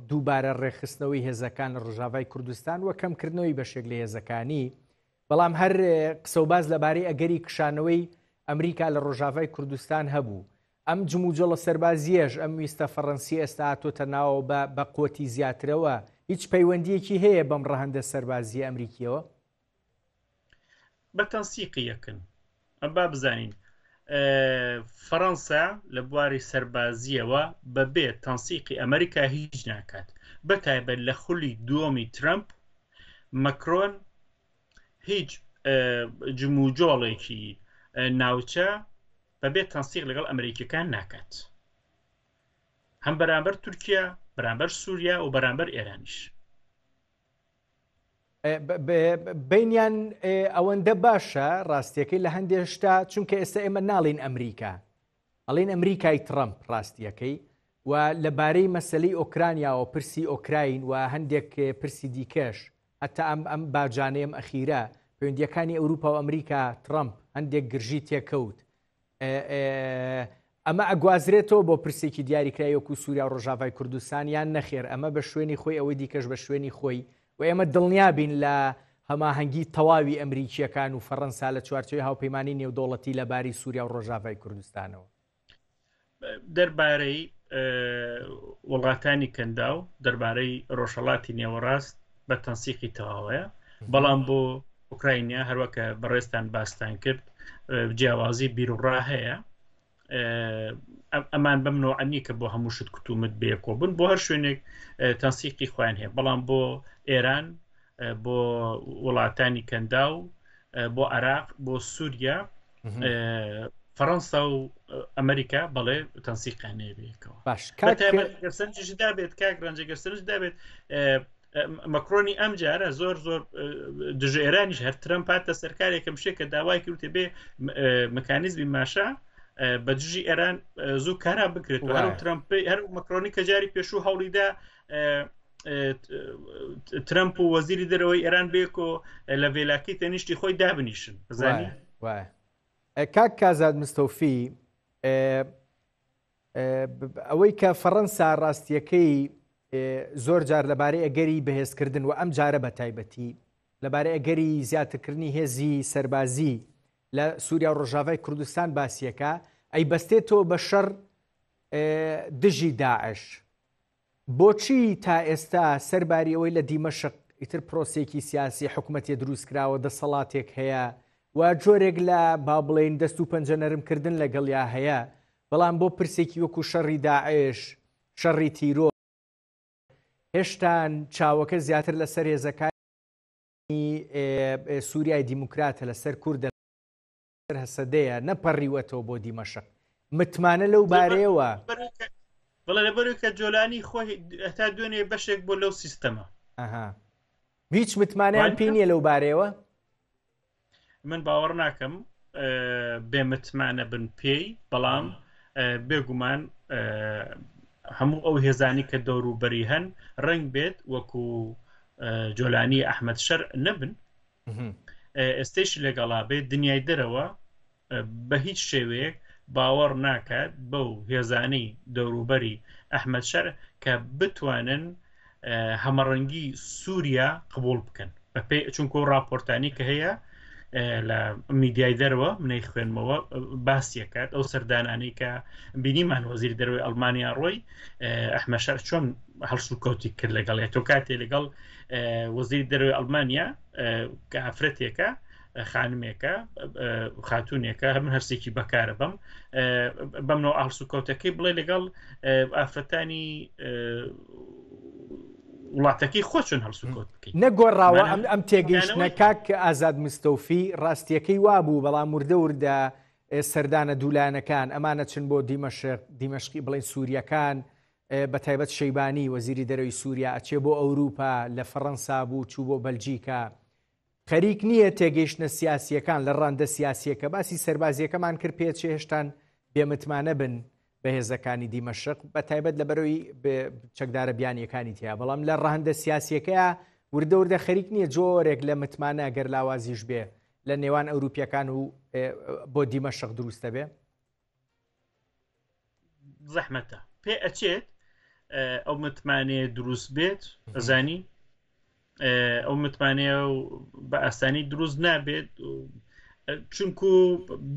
دووبارە ڕێخستنەوەی هێزەکان لە ڕۆژاڤای کوردستان و کەمکردنەوەی بەشێک لە هێزەکانی بەڵام هەر قسە و باز لەبارەی ئەگەری کشانەوەی ئەمریکا لە ڕۆژاڤای کوردستان هەبوو ئەم جموجەڵە سەربازیەش ئەم ویستە فەڕەنسی ئێستا هاتۆتە ناوە بە قوتی زیاترەوە هیچ پەیوەندیەکی هەیە بەم ڕەهەندە سەربازی ئەمریکیەوە بە تەنسیقی یەکن ئەم با بزانین فەڕەنسا لە بواری سەربازیەوە بەبێ تەنسیقی ئەمریکا هیچ ناکات بەتایبەت لە خولی دووەمی ترامپ مەکرۆن هیچ جموجۆڵێکی ناوچە بەبێ تەنسیق لەگەڵ ئەمریکیەکان ناکات هەم بەرامبەر تورکیا بەرامبەر سووریا و بەرامبەر ئێرانیش بینیان ئەوەندە باشە ڕاستیەکەی لە هەندێک شتا چونکە ئێستا ئێمە ناڵین ئەمریکا ئەڵێن ئەمریکای ترامپ ڕاستیەکەی و لەبارەی مەسەلەی ئۆکرانیاوە پرسی ئۆکراین و هەندێک پرسی دیکەش هەتا ئەم باجانەیەم ئەخیرە پەیوەندیەکانی ئەوروپا و ئەمریکا ترامپ هەندێک گرژی تێکەوت ئەمە ئەگوازرێتەوە بۆ پرسێکی دیاریکرای وەکو سووریا و ڕۆژاڤای کوردستان یان نەخێر ئەمە بە شوێنی خۆی ئەوەی دیکەش بە شوێنی خۆی و ئێمە دڵنیابین لە هەماهەنگی تەواوی ئەمریکیەکان و فەڕەنسا لە چوارچێوەی هاوپەیمانی نێودەوڵەتی لەباری سووریا و ڕۆژاڤای کوردستانەوە دەربارەی وڵاتانی کەندا و دەربارەی ڕۆژهەڵاتی نێوەڕاست بە تەنسیقی تەواوەیە بەڵام بۆ ئوکراینیا هەروەکە بەڕێستان باستان کرد جیاوازی بیرروڕا هەیە ئەمان بەم نوعەنی کە بۆ هەموو شت کتومت بێکۆ بن بۆ هەر شوێنێک تەنسیقی خۆیان هەیە بەڵام بۆ ئێران بۆ وڵاتانی کەندا و بۆ عراق بۆ سووریا فەڕەنسا و ئەمریکا بەڵێ تەنسیقانەیە بێکەوە باشگەرسەرجیش دابێت کاک ڕەنجەگەر سەرش دابێت مەکرۆنی ئەم جارە زۆر دژە ئێرانیش هەر ترەمپ هاتە سەرکارێکم شێ کە داوای کردوتێ بێ مەکانیزمی ماشا بە دژی ئێران زوو کارا بکرێت و هەر ترەمپی هەر مەکرۆنی کە جاری پێشوو هەوڵیدا ترەمپ و وەزیری دەرەوەی ئێران بێکۆ لە ڤێلاکی تەنیشتی خۆی دابنیشن بزانانی کاک کازاد مستەوفی ئەوەی کە فەڕەنسا ڕاستیەکەی زۆر جار لەبارەی ئەگەری بەهێزکردن و ئەم جارە بە تایبەتی لەبارەی ئەگەری زیاترکردنی هێزی سەربازی لە سووریا و ڕۆژاوای کوردستان باسیەکە ئەی بەستێتەوە بە شەڕ دژی داعش. بۆچی تا ئێستا سەرباری ئەوەی لە دیمەشق ئیتر پرۆسێکی سیاسی حکوومەتی دروستکراوە دەسەڵاتێک هەیە و جۆرێک لە با بڵێن دەست و پەنجە نەرمکردن لەگەڵیا هەیە، بەڵام بۆ پرسێکی وەکو شەڕی داعش، شەڕی تیرۆ هێشتان چاوەکە زیاتر لەسەر هێزەکانی سووریای دیموکراتە لەسەر کوردە هەسەدەیە نەپەڕیوەتەوە بۆ دیمەشق. متمانە لەو بارەیەوە بەڵێ لەبەرەوەی کە جۆلانی خۆی هەتا دوێنێ بەشێک بۆ لەو سیستەمە هیچ متمانیان پێی نییە لەو بارەیەوە. من باوەڕ ناکەم بێمتمانە بن پێی، بەڵام بێگومان هەموو ئەو هێزانی کە دەوروبەری هەن ڕنگ بێت وەکو جۆلانی ئەحمەد شەر نەبن ئێستێش لەگەڵا بێت دنیای دەرەوە بە هیچ شێوەیەک باوەڕ ناکات بەو هێزانەی دەوروبەری ئەحمەد شەر کە بتوانن هەمەڕەنگی سووریا قبول بکەن چونکە راپۆرتانی کە هەیە لە میدیای دەرەوە منەی خوێنمەوە باسیەکات ئەو سەردانانی کە بینیمان وەزیری دەرەوەی ئەڵمانیا ڕۆی ئەحمەد شەر چۆن هەڵسوکەوتی کرد لەگەڵ تۆ کاتێ لەگەڵ وەزیری دەرەوەی ئەڵمانیا کە ئافرەتێکە خانمێکە خاتونێکە من هەرسێکی بەکارە بەمنەوە ئاڵسوکەوتەکەی بڵێ لەگەڵ ئافرەتانی وڵاتەکەی خۆچون هەڵسوکۆت بکەین نەگۆڕاوە ئەم تێگەیشتنە کاک ئازاد مستەوفی ڕاستیەکەی وابوو، بەڵام وردە سەردانە دوولانەکان ئەمانە چن بۆ دیمەشقی بڵێن سووریەکان بە تایبەت شەیبانی وەزیری دەرەوەی سووریا ئەچێ بۆ ئەوروپا لە فەڕەنسا بوو چوو بۆ بەلجیکا. خەریک نییە تێگەیشتنە سیاسیەکان لە ڕاندە سیاسیەکە باسی سەربازیەکەمان کرد پێچێ هێشتان بێمتمانە بن بە هێزەکانی دیمەشق بە تایبەت لە بەرەوەی چەکدارە بیانیەکانی تیا، بەڵام لە ڕاندە سیاسیەکەیە وردە خەریک نییە جۆرێک لە متمانە گەر لاوازیش بێ لە نێوان ئەوروپیەکان و بۆ دیمەشق دروستە بێ. زەحمەتە پێ ئەچێت ئەو متمانەیە دروست بێت ئەزانی ئەو متمانەیە و بە ئاسانی دروست نابێت چونکو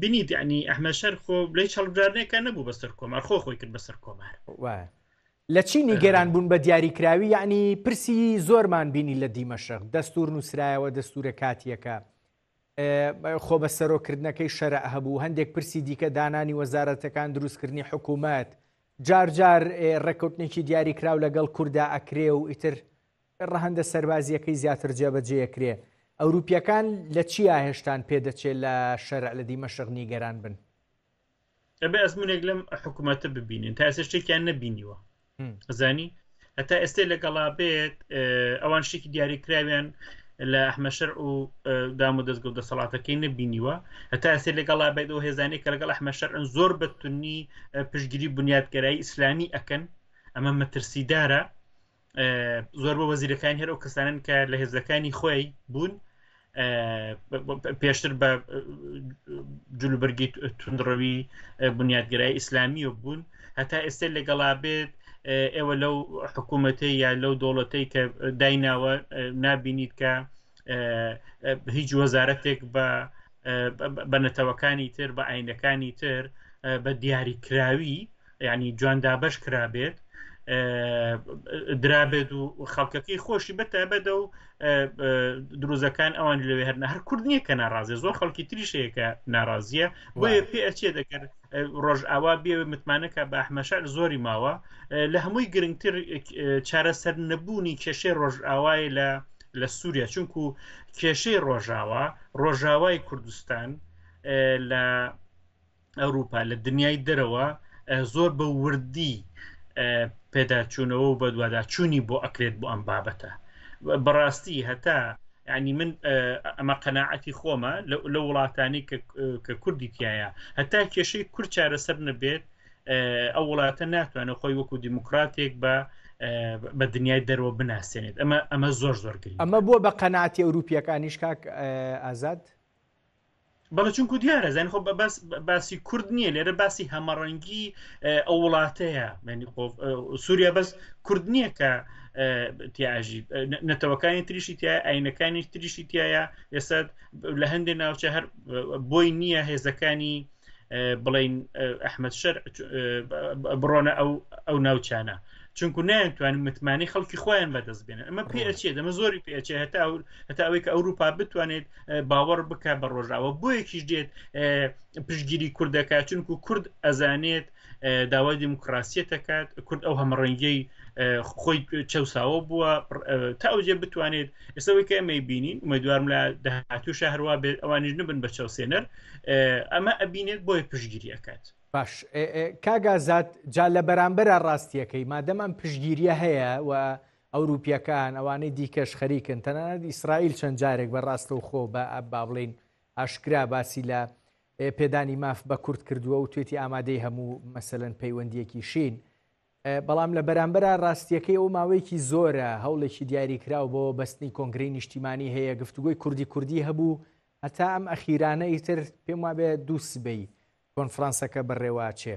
بینیت ینی ئەحمەد شەر خۆ بڵێ چەڵبژارنێکە نەبوو بەسەر کۆمار خۆی کرد بەسەر کۆمار. لە چی نیگەران بوون بە دیاریکراوی؟ یعنی پرسی زۆرمان بینی لە دیمەشق دەستور نووسرایەوە دەستورە کاتیەکە خۆ بە سەرۆکردنەکەی شەرع هەبوو، هەندێک پرسی دیکە دانانی وەزارەتەکان دروستکردنی حکوومەت جار ڕێکەوتنێکی دیاریکراو لەگەڵ کووردا ئەکرێ و ئیتر ڕەهەندە سەربازیەکەی زیاتر جێبەجێەکرێ. ئەوروپیەکان لە چیا هێشتان پێدەچێت لە شەرع لە دیمەشق نیگەران بن؟ ئەبێ ئەزمونێک لەم حکوومەتە ببینین تا ئێستا شتێکیان نەبینیوە ئەزانی هەتا ئێستا لەگەڵا بێت ئەوان شتێکی دیاریکراویان لە ئەحمەد شەر و دام و دەستگەوت دەسەڵاتەکەی نەبینیوە هەتا ئێستا لەگەڵا بێت ئەو هێزانەی کە لەگەڵ ئەحمەد شەر زۆر بەتونی پشتگیری بنیادگەرایی ئیسلامی ئەکەن ئەمە مەترسیدارە زۆر بۆ وەزیرەکانی هەر ئەو کەسانن کە لە هێزەکانی خۆی بوون پێشتر بە جلوبەرگی توندڕەوی بنیادگەرایی ئیسلامی و بوون هەتا ئێستا لەگەڵا بێت ئێوە لەو حکوومەتەی یا لەو دەوڵەتەی کە دایناوە نابینیت کە هیچ وەزارەتێک بە نەتەوەکانی تر بە ئاینەکانی تر بە دیاریکراوی یعنی جواندابەش کرابێت درابێت و خەڵکەکەی خۆشی بەتابەتە و دروزەکان ئەوان لەوێ هەرنا هەر کورد نییە کە ناڕازیە زۆر خەڵکی تریشەیەکە ناڕازیە بۆیە پێ ئەچێ دەکرد ڕۆژ ئاوا بێ متمانەکە بە ئەحمەد شەر زۆری ماوە لە هەمووی گرنگتر چارەسەر نەبوونی کێشەی ڕۆژ ئاوای لە سووریا چونکو کێشەی ڕۆژاوای کوردستان لە ئەوروپا لە دنیای دەرەوە زۆر بە وردی پێداچوونەوە و بە دوواداچوونی بۆ ئەکرێت بۆ ئەم بابەتە بەڕاستی هەتا ینی من ئەمە قەناعەتی خۆمە لە وڵاتانی کە کوردی تایە هەتا کێشەی کورد چارەسەر نەبێت ئەو وڵاتە ناتوانێت خۆی وەکو دیموکراتێک بە دنیای دەرەوە بناسێنێت ئەمە زۆر گرنگ ئەمە بووە بە قەناعەتی ئەوروپیەکانیش کاک ئازاد بەڵە چونکو دیارە زانانی خۆ باسی کورد نییە لێرە باسی هەمەڕەنگی ئەو وڵاتەیە سووریا بەس کورد نییە کە تیاژی نەتەوەکانی تریشی تایە ئاینەکانی تریشی تایە ئێستا لە هەندێک ناوچە هەر بۆی نییە هێزەکانی بڵین ئەحمەد شەر بڕۆنە ئەو ناوچانە چونکو نایانتوانین متمانی خەڵکی خۆیان بەدەست بێنن ئەمە پێچێت ئەمە زۆری پێچێ هەتا ئەوەی کە ئەوروپا بتوانێت باوەڕ بکە بە ڕۆژاوە بۆ یەکیش دێت پشتگیری کوردەکە چونکو کورد ئەزانێت داوای دیموکراسیە دەکات کورد ئەو هەمڕەنگەی خۆی چەساوە بووە تا ئەوجێ بتوانێت ئێستەوەی کە ئەمەی بینین ئومێدوارم لە داهاتوو هەروە بێت ئەوانیش نبن بە چەوسێنەر ئەمە ئەبینێت بۆی پشتگیری ئەکات باش کاگازات جا لە بەرامبەرە ڕاستیەکەی مادەمان پشتگیریە هەیە و ئەوروپیەکان ئەوانەی دیکەش خەریکن تەنانەت ئیسرائیل چەند جارێک بەڕاستە و خۆ بە با بڵین ئاشکرا باسی لە پێدانی ماف بە کورد کردووە و توێتی ئامادەی هەموو مەسەلەن پەیوەندیەکی شین بەڵام لە بەرامبەرە ڕاستیەکەی ئەو ماوەیەکی زۆرە هەوڵێکی دیاریکراو بۆ بەستنی کۆنگرەی نیشتیمانی هەیە گفتوگۆی کوردی هەبوو هەتا ئەم ئەخیرانە ئیتر پێم وابێ دوو سبەی کۆنفرانسەکە بەڕێواچێ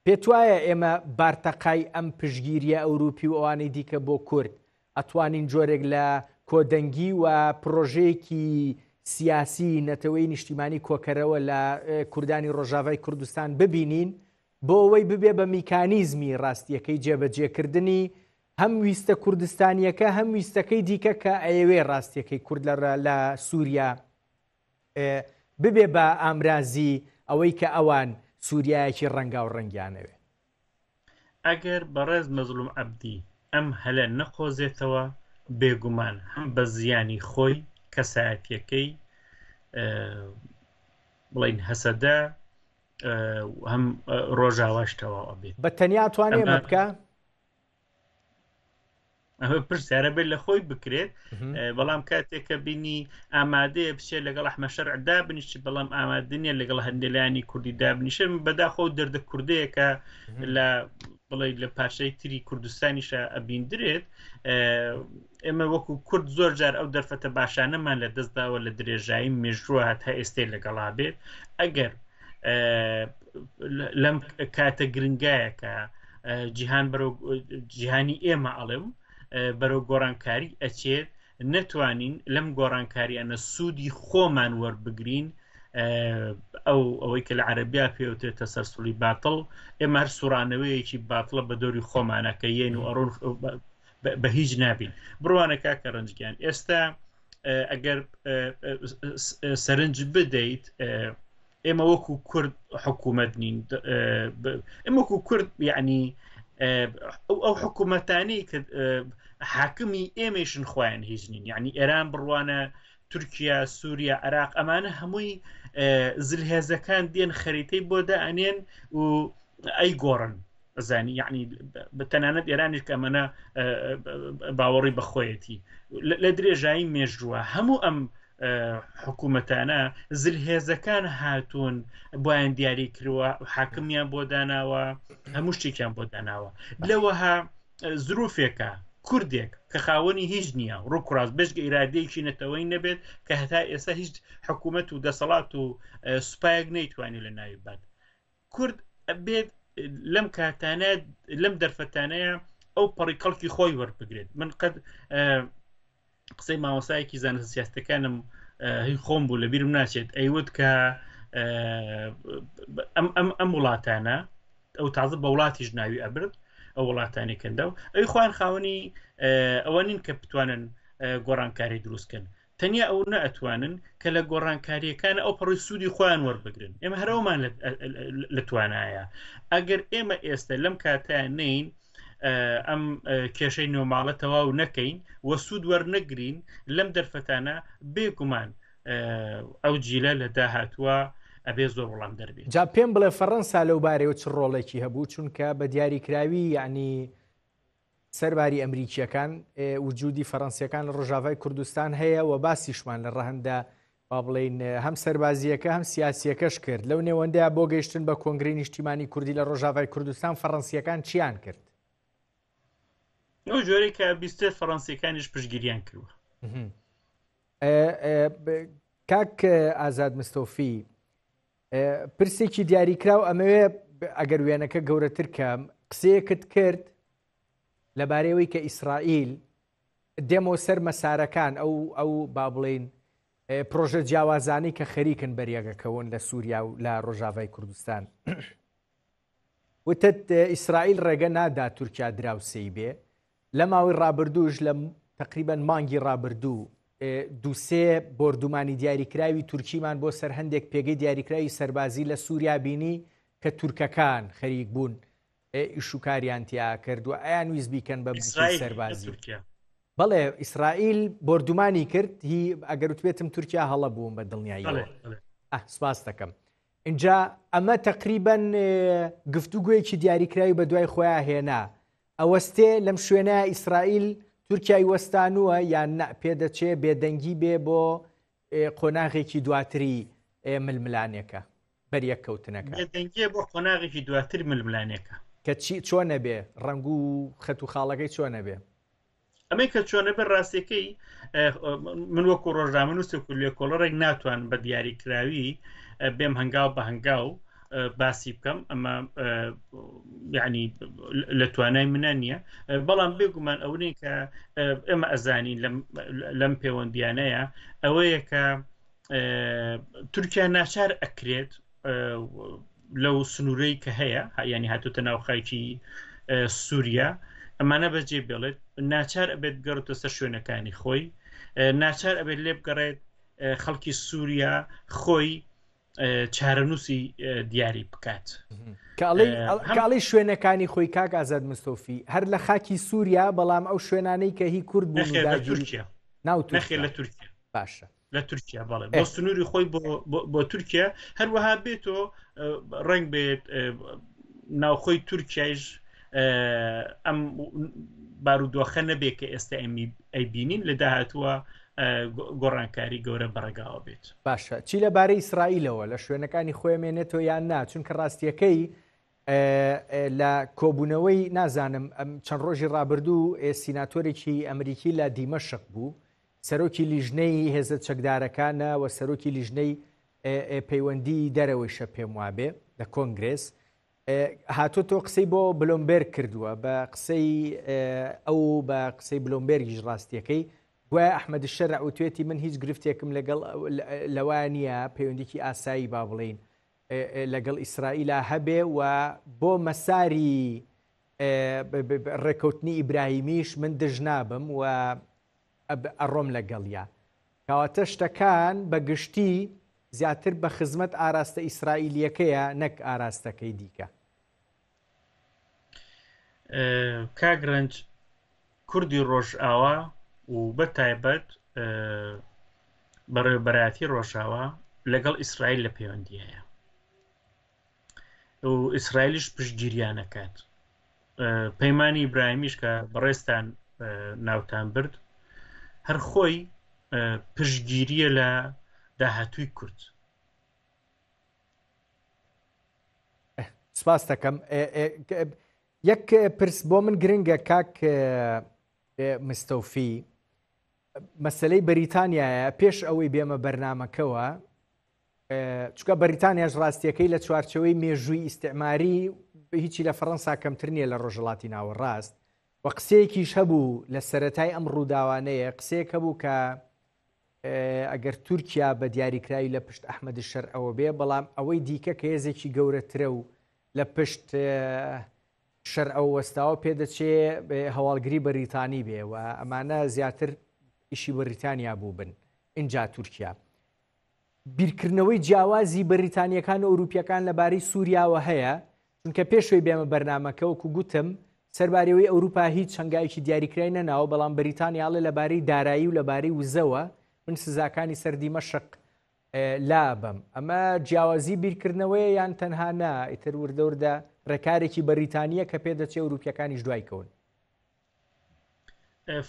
پێت وایە ئێمە بارتەقای ئەم پشگیریە ئەوروپی و ئەوانەی دیکە بۆ کورد ئەتوانین جۆرێک لە کۆدەنگی و پرۆژەیەکی سیاسی نەتەوەی نیشتیمانی کۆکەرەوە لە کوردانی ڕۆژاوای کوردستان ببینین بۆ ئەوەی ببێ بە میکانیزمی ڕاستیەکەی جێبەجێکردنی هەم ویستە کوردستانیەکە هەم ویستەکەی دیکە کە ئەیەوێ ڕاستیەکەی کورد لە سووریا ببێ بە ئامرازی ئەوەی کە ئەوان سووریایەکی ڕەنگا و ڕەنگیانەوێ ئەگەر بەڕێز مەزلوم عەبدی ئەم هەلە نەخۆزێتەوە بێگومان هەم بە زیانی خۆی کەسایەتیەکەی بڵین هەسەدە هەم ڕۆژاواشتەوە ئەبێت بە تەنیا توانێ ئەمە بکە ئەمە پرسیارە بێت لە خۆی بکرێت بەڵام کاتێککە بینی ئامادەیە بچێت لەگەڵ ئەحمەد شەرع بنیشت بەڵام ئامادەنیە لەگەڵ هەندێلانی کوردی دابنیشە بەداخۆ دەردە کوردەیەکە لە بڵێ لە پاشای تری کوردستانیشە ئەبیندرێت ئێمە وەکو کورد زۆر جار ئەو دەرفەتە باشانەمان لە دەستداوە لە درێژایی مێژووە هەتا ئێستێ لەگەڵا بێت ئەگەر لەم کاتە گرنگایەکە جیهان بەرەو جیهانی ئێمە ئەڵێم بەرەو گۆڕانکاری ئەچێت نەتوانین لەم گۆڕانکاریانە سوودی خۆمان وەربگرین ئەوەی کە لە عەرەبیا پێوترێتە سەرسوڵی باتڵ ئێمە هەر سوڕانەوەیەکی باتڵە بە دۆری خۆمانە کە یەن و ئەڕۆن بە هیچ نابین بڕوانە کاکە ڕەنجگیان ئێستا ئەگەر سەرنج بدەیت ئێمە وەکو کورد حکوومەت نین ئێمە وەکو کورد یعنی ئەو حکوومەتانەی کە حاکمی ئێمەشن خۆیان هیچ نین یعنی ئێران بڕوانە تورکیا سووریا عێراق ئەمانە هەمووی زلهێزەکان دێن خەریتەی بۆ دائەنێن و ئەی گۆڕن زانی یعنی بەتەنانەت ئێرانیش کە ئەمەنە باوەڕی بەخۆیەتی لە درێژایی مێژووە هەموو ئەم حکوومەتانە زلهێزەکان هاتوون بۆیان دیاری کردووە حاکمیان بۆ داناوە هەموو شتێکیان بۆ داناوە لەوەها زروفێکە کوردێک کە خاوەنی هیچ نییە ڕووکڕاست بەشگە ئیرادەیەکی نەتەوەی نەبێت کە هەتا ئێستا هیچ حکوومەت و دەسەڵات و سوپایەک نەیتوانی لە ناوی بات کورد بێت لەم کاتانە لەم دەرفەتانەیە ئەو پەڕی کەڵکی خۆی وەربگرێت من قەت قسەی مامۆسایەکی زانست سیاستەکانم هی خۆم بوو لە بیرم ناچێت ئەیوت کە ئەم وڵاتانە ئەو تازە بە وڵاتیش ناوی ئەبرد ئەو وڵاتانی کەندە و ئەوی خۆیان خاوەنی ئەوە نین کە بتوانن گۆڕانکاری دروستکەن تەنیا ئەو نەئەتوانن کە لە گۆڕانکاریەکان ئەو پەڕی سوودی خۆیان وەربگرن ئێمە هەرەوەمان لە توانایە ئەگەر ئێمە ئێستا لەم کاتیان نین ئەم کێشەی نۆماڵە تەواو نەکەین وە سوود وەرنەگرین لەم دەرفەتانە بێگومان ئەو جیلە لە داهاتووە ئەبێ زۆر وەڵام دەربێت. جا پێم بڵێ فەڕەنسا لەو بارەوە چ ڕۆڵێکی هەبوو چونکە بە دیاریکراوی یعنی سەرباری ئەمریکیەکان وجودی فەڕەنسیەکان لە ڕۆژاوای کوردستان هەیە و باسیشمان لە ڕەهەندە با بڵێن هەم سەربازیەکە هەم سیاسیەکەش کرد لەو نێوەندەیە بۆ گەیشتن بە کۆنگرەی نیشتیمانی کوردی لە ڕۆژاوای کوردستان فەڕەنسیەکان چیان کرد؟ ئەو جۆرەی کە بیستێت فەڕەنسیەکانیش پشتگیریان کردووە. کاک ئازاد مستۆفی پرسێکی دیاریکراو ئەمەوێ ئەگەر وێنەکە گەورەتر کەم قسەیەکت کرد لەبارەوەی کە ئیسرائیل دێمەوە سەر مەسارەکان ئەو با بڵێن پرۆژە جیاوازانی کە خەریکن بەریەگەکەون لە سووریا و لە ڕۆژاوای کوردستان وتت ئیسرائیل ڕێگە نادا تورکیا دراوسەی بێ لە ماوەی ڕابردووش لە تقریبەن مانگی ڕابردوو دووسێ بردومانی دیاریکراوی تورکیمان بۆ سەر هەندێک پێگەی دیاریکراوی سەربازی لە سووریا بینی کە تورکەکان خەریک بوون ئیشوکاریان تیا کردووە ئەیان ویست بیکەن بە سەربازی. بەڵێ ئیسرائیل بردومانی کرد هی ئەگەر وتبێتم تورکیا هەڵە بووم بە دڵنیاییەوە. سپاس دەکەم. اینجا ئەمە تقریبەن گفتوگویەکی دیاریکراوی بە دوای خۆیان هێنا ئەوەستێ لەم شوێنە ئیسرائیل تورکیای وەستانووە یان پێدەچێ بێدەنگی بێ بۆ قۆناغێکی دواتری ململانێکە بەریەککەوتنەکە بێدەنگیە بۆ قۆناغێکی دواتر ململانێکە کە چۆنە بێ ڕنگ و خەت و خاڵەکەی چۆنە بێ ئەمەی کە چۆنە بە ڕاستیەکەی من وەکو ڕۆژنامەنووسێک و لێکۆڵەڕێک ناتوان بە دیاریکراوی بێم هەنگاو بە هەنگاو باسی بکەم ئەمە یعنی لە توانای منە نییە بەڵام بێگومان ئەوەی کە ئێمە ئەزانین لەم پەیوەندیانەیە ئەوەیە کە تورکیا ناچار ئەکرێت لەو سنوورەی کە هەیە ینی هاتوتە ناو خاکی سووریا ئەمانە بەجێ بێڵێت ناچار ئەبێت گەڕێتە سەر شوێنەکانی خۆی ناچار ئەبێت لێ بگەڕێت خەڵکی سووریا خۆی چارەنووسی دیاری بکات کاڵی شوێنەکانی خۆی کاک ئازاد مستۆفی هەر لە خاکی سووریا بەڵام ئەو شوێنانەی کە هی کورد بوون تورکیا نەخێ لە تورکیا باشە لە تورکیا بەڵێ بۆ سنووری خۆی بۆ تورکیا هەروەها بێتەوە ڕنگ بێت ناوخۆی تورکیایش ئەم بارودۆخە نەبێت کە ئێستا ئەیبینین لە داهاتووە گۆڕانکاری گەورە بەڕێگاوە بێت. باشە چی لەبارەی ئیسرائیلەوە لە شوێنەکانی خۆی مێنێتەوە یان نا چونکە ڕاستیەکەی لە کۆبوونەوەی نازانم چەند ڕۆژی ڕابردوو سیناتۆرێکی ئەمریکی لە دیمەشق بوو سەرۆکی لیژنەی هێزە چەکدارەکانە و سەرۆکی لیژنەی پەیوەندی دەرەوەیشە پێم وابێ لە کۆنگرس هاتۆ قسەی بۆ بلۆمبێرگ کردووە بە قسەی ئەو بە قسەی بلۆمبێرگیش ڕاستیەکەی گوایە ئەحمەد الشەرع وتوێتی من هیچ گرفتێکم لەگەڵ لەوان نیە پەیوەندیکی ئاسایی با بڵین لەگەڵ ئیسرائیلا هەبێ و بۆ مەساری ڕێکەوتنی ئیبراهیمیش من دژ نابم و ئەڕۆم لەگەڵیا کەواتە شتەکان بە گشتی زیاتر بە خزمەت ئاراستە ئیسرائیلیەکەیە نەک ئاراستەکەی دیکە. کاگرنج کوردی ڕۆژئاوا و بە تایبەت بەڕێوەبەرایەتی ڕۆژاوە لەگەڵ ئیسرائیل لە پەیوەندی هەیە و ئیسرائیلیش پشتگیریانەکات پەیمانی ئیبراهیمیش کە بەڕێستان ناوتان برد هەر خۆی پشتگیریە لە داهاتووی کورد. سپاس دەکەم یەک پرس بۆ من گرنگە کاک مستەوفی مەسلەی بەریتانیایە پێش ئەوەی بێمە بەرنامەکەوە چونکە بەریتانیاش ڕاستیەکەی لە چوارچەوەی مێژووی ئیستعماری هیچی لە فەڕەنسا کەمتر نییە لە ڕۆژهەڵاتی ناوەڕاست و قسەیەکیش هەبوو لە سەرەتای ئەم ڕووداوانەیە قسەیەک هەبوو کە ئەگەر تورکیا بە دیاریکراوی لە پشت ئەحمەد الشەرع ئەوە بێ بەڵام ئەوەی دیکە کە هێزێکی گەورەترە و لە پشت شەرع ئەو وەستاوە پێدەچێ هەواڵگری بەریتانی بێ و ئەمانە زیاتر ئیشی بەریتانیا بوو بن اینجا تورکیا بیرکردنەوەی جیاوازی بەریتانیەکان و ئەوروپیەکان لەبارەی سووریاوە هەیە چونکە پێشوەی بێمە بەرنامەکە وەکو گوتم سەربارەوەی ئەوروپا هیچ هەنگاوێکی دیاریکراوی نەناوە، بەڵام بەریتانیاڵێ لەبارەی دارایی و لەبارەی وزەوە من سزاکانی سەردی مەشق لا بم. ئەمە جیاوازی بیرکردنەوەی یان تەنها نا ئیتر وردەوردە ڕێکارێکی بەریتانیە کە پێدەچێ ئەوروپیەکانیش دوای کەون.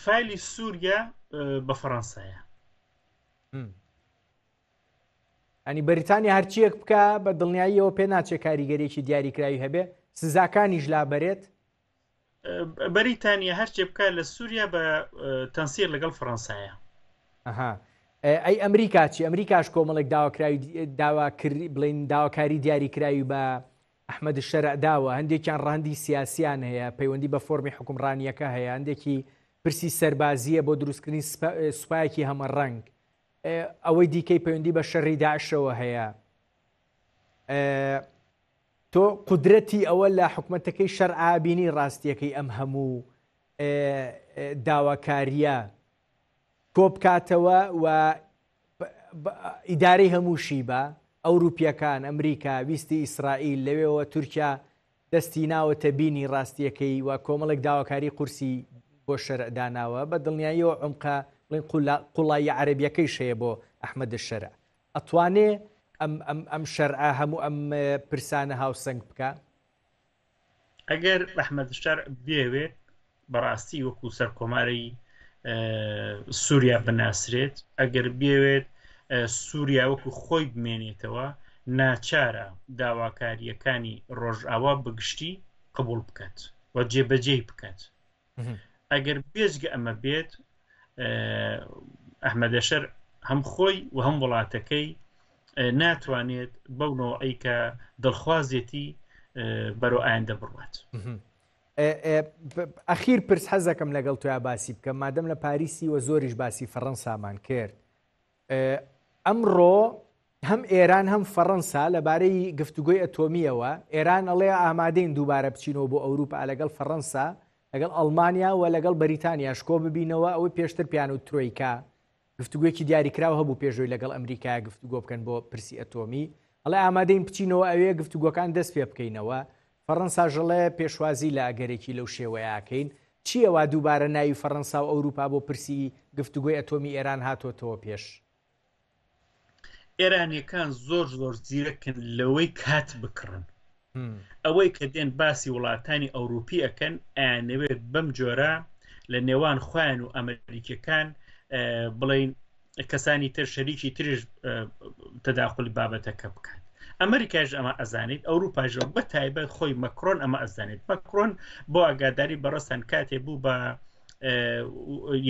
فایلی سووریا بە فەڕەنسایە، ئەنی بەریتانیا هەرچیەک بکە بە دڵنیاییەوە پێ ناچێت کاریگەرێکی دیاریکراوی هەبێ، سزاکانیش لابەرێت. بەریتانیا هەرچێ بکە لە سووریا بە تەنسیق لەگەڵ فەڕەنسایە. ئەی ئەمریکا چی؟ ئەمریکاش کۆمەڵێک داواکردی بڵین داواکاری دیاریکراوی بە ئەحمەد شەرع داوە، هەندێکیان ڕەهەندی سیاسیان هەیە، پەیوەندی بە فۆرمی حکومڕانیەکە هەیە، هەندێکی پرسی سەربازیە بۆ دروستکردنی سوپایەکی هەمە ڕەنگ، ئەوەی دیکەی پەیوەندی بە شەڕی داعشەوە هەیە. تۆ قودرەتی ئەوە لە حکومەتەکەی شەرع بینی ڕاستیەکەی ئەم هەموو داواکاریە کۆ بکاتەوە و ئیدارەی هەمووشی بە ئەوروپیەکان، ئەمریکا، ویستی ئیسرائیل، لەوێەوە تورکیا دەستی ناوەتە بینی ڕاستیەکەی و کۆمەڵێک داواکاری قورسی بۆ شەرع داناوە، بە دڵنیاییەوە عمقا بڵین قوڵایی عەرەبیەکەی شەیە بۆ ئەحمەد شەرع. ئەتوانێ ئەم شەرعە هەموو ئەم پرسانە هاوسەنگ بکە؟ ئەگەر ئەحمەد شەرع بێوێت بەڕاستی وەکو سەرکۆماری سووریا بناسرێت، ئەگەر بێوێت سووریا وەکو خۆی بمێنێتەوە، ناچارە داواکاریەکانی ڕۆژئاوا بەگشتی قبول بکات و جێبەجێ بکات. ئەگەر بێزگە ئەمە بێت، ئەحمەد شەرع هەم خۆی و هەم وڵاتەکەی ناتوانێت بەو نۆعی کە دڵخوازێتی بەرەو ئایندە بڕوات. ئەخیر پرس حەزەکەم لەگەڵ تۆیا باسی بکەم، مادەم لە پاریسی و زۆریش باسی فەڕەنسامان کرد. ئەمڕۆ هەم ئێران هەم فەڕەنسا لەبارەی گفتوگۆی ئەتۆمیەوە، ئێران ئەڵێ ئامادەین دووبارە بچینەوە بۆ ئەوروپا لەگەڵ فەڕەنسا، لەگەڵ ئەڵمانیا و لەگەڵ بەریتانیاش کۆ ببینەوە، ئەوەی پێشتر پیان و ترۆیکا گفتوگویەکی دیاریکراوە هەبوو پێشۆی لەگەڵ ئەمریکای گفتوگۆ بکەن بۆ پرسی ئەتۆمی، ئەڵێ ئامادەین بچینەوە ئەوەیە گفتوگۆکان دەست پێ بکەینەوە. فەڕەنسا ژەڵێ پێشوازی لە ئەگەرێکی لەو شێوەیەکەین. چیەوە دووبارە ناوی فەڕەنسا و ئەوروپا بۆ پرسی گفتوگۆی ئەتۆمی ئێران هاتۆتەوە پێش؟ ئێرانیەکان زۆر زیرەکن لەوەی کات بکڕن، ئەوەی کە دێن باسی وڵاتانی ئەوروپی ئەەکەن ئەیانەوێت بەم جۆرە لە نێوان خۆیان و ئەمریکەکان بڵین کەسانی تر شەریکی ترش تەداخلی بابەتەکە بکات. ئەمریکاش ئەمە ئەزانێت، ئەوروپاژەوە بە تایبەت خۆی مەکرۆن ئەمە ئەزانێت. مەکرۆن بۆ ئاگاداری بەڕستان کاتێ بوو بە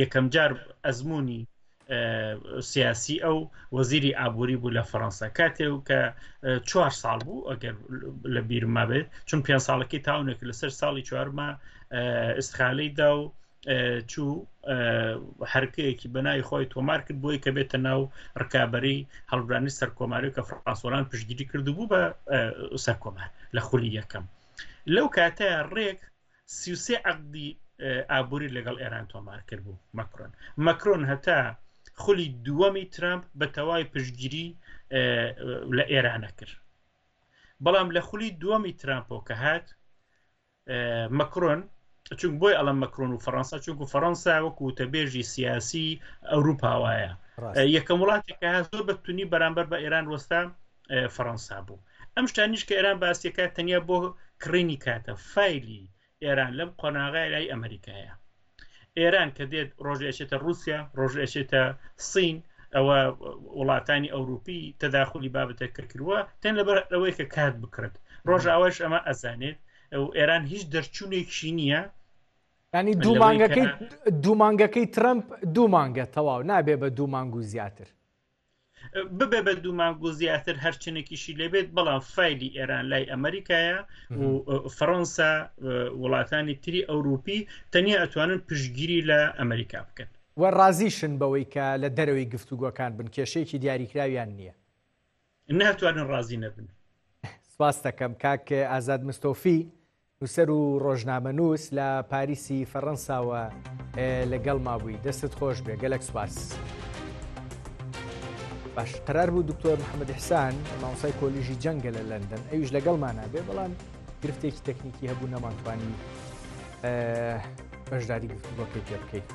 یەکەم جار ئەزمموی سیاسی ئەو وەزیری ئابووری بوو لە فەڕەنسا، کاتێ کە 4 ساڵ بوو ئەگەر لە بیرما بێت، چون 5 ساڵەکەی تاونێک لەسەر ساڵی 4 ئستخالەی دا و چوو حرکەیەکی بەناوی خۆی تۆمار کرد بۆی کە بێتە ناو ڕکابەری هەڵبرانی سەرکۆماری کە فڕانسۆڵان پشتگیری کرد بوو بە سەرکۆمار لە خولی یەکەم. لەو کاتەیە ڕێک 33 عەقدی ئابووری لەگەڵ ئێران تۆمار کرد بوو مەکرۆن هەتا خولی دووەمی ترامپ بە تەواوی پشتگیری لە ئێرانە کرد. بەڵام لە خولی دووەمی ترامپۆ کە هات مەکرۆن، چون بۆی ئەڵم مەکرۆن و فەڕەنسا، چونکو فەڕەنسا وەکو وتەبێژی سیاسی ئەوروپاوایە، یەکەم وڵاتی کە هات زۆر بەتونی بەرامبەر بە ئێران وەستا فەڕەنسا بوو. ئەم شتانیش کە ئێران باسیەکە تەنیا بۆ کڕینی کاتە فایلی ئێران لەم قۆناغای لای ئەمریکایە. ئێران کە دێت ڕۆژ ئەچێتە رووسیا، ڕۆژ ئەچێتە سین، ئەوە وڵاتانی ئەوروپی تەداخلی بابەتە کردووە تەن لەبەر ئەوەی کە کات بکرێت. ڕۆژ ئەوەش ئەمە ئەزانێت ئێران هیچ دەرچوونێکی نییە، ینی دوو مانگەکەی ترامپ 2 مانگە تەواو نابێ بە 2 مانگ و زیاتر ببێ بە 2 مانگ و زیاتر هەرچنێکیشی لێبێت. بەڵام فایلی ئێران لای ئەمریکایە و فەڕەنسا وڵاتانی تری ئەوروپی تەنیا ئەتوانن پشتگیری لە ئەمریکا بکەن و ڕازیشن بەوەی کە لە دەرەوەی گفتوگۆکان بن، کێشەیەکی دیاریکراویان نییە، ناتوانن ڕازی نەبن. سپاس دەکەم کاک ئازاد مستۆفی، نووسەر و ڕۆژنامەنووس لە پاریسی فەڕەنساوە لەگەڵ مابووی. دەستت خۆش بێ، گەلێک سوپاس. باش، قرار بوو دکتۆر محەممەد حسان مامۆستای کۆلیژی جەنگە لە لەندەن ئەویش لەگەڵمانە بێ، بەڵام گرفتێکی تەکنیکی هەبوو نەمانتوانی بەشداری گفتوگۆکەی پێ بکەیت.